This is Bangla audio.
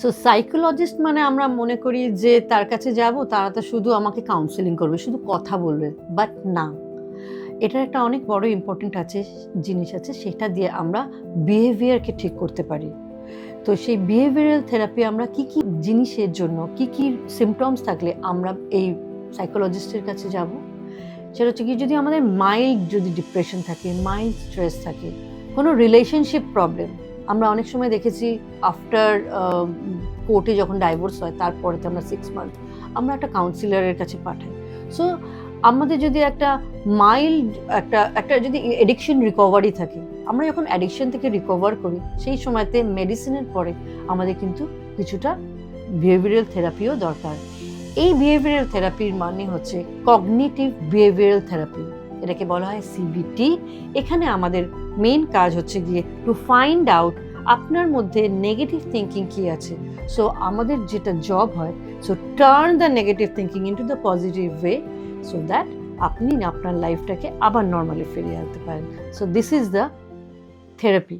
সো সাইকোলজিস্ট মানে আমরা মনে করি যে তার কাছে যাব, তারা তো শুধু আমাকে কাউন্সেলিং করবে, শুধু কথা বলবে। বাট না, এটার একটা অনেক বড় ইম্পর্টেন্ট জিনিস আছে, সেটা দিয়ে আমরা বিহেভিয়ারকে ঠিক করতে পারি। তো সেই বিহেভিয়ারাল থেরাপি আমরা কি কি জিনিসের জন্য, কি কি সিমটমস থাকলে আমরা এই সাইকোলজিস্টের কাছে যাব, সেটা হচ্ছে কি, যদি আমাদের মাইল্ড যদি ডিপ্রেশন থাকে, মাইল্ড স্ট্রেস থাকে, কোনো রিলেশনশিপ প্রবলেম। আমরা অনেক সময় দেখেছি আফটার কোর্টে যখন ডাইভোর্স হয়, তারপরেতে আমরা 6 মান্থ আমরা একটা কাউন্সিলরের কাছে পাঠাই। সো আমাদের যদি একটা মাইল্ড একটা একটা যদি এডিকশন রিকভারি থাকে, আমরা যখন অ্যাডিকশন থেকে রিকভার করি, সেই সময়তে মেডিসিনের পরে আমাদের কিন্তু কিছুটা বিহেভিয়ারাল থেরাপিও দরকার। এই বিহেভিয়ারাল থেরাপির মানে হচ্ছে কগনিটিভ বিহেভিয়ারাল থেরাপি, এটাকে বলা হয় সিবিটি। এখানে আমাদের মেইন কাজ হচ্ছে গিয়ে টু ফাইন্ড আউট আপনার মধ্যে নেগেটিভ থিঙ্কিং কি আছে। সো আমাদের যেটা জব হয়, so turn the negative thinking into the positive way, so that আপনি আপনার লাইফটাকে আবার নর্মালি ফিরিয়ে আনতে পারেন। So this is the therapy.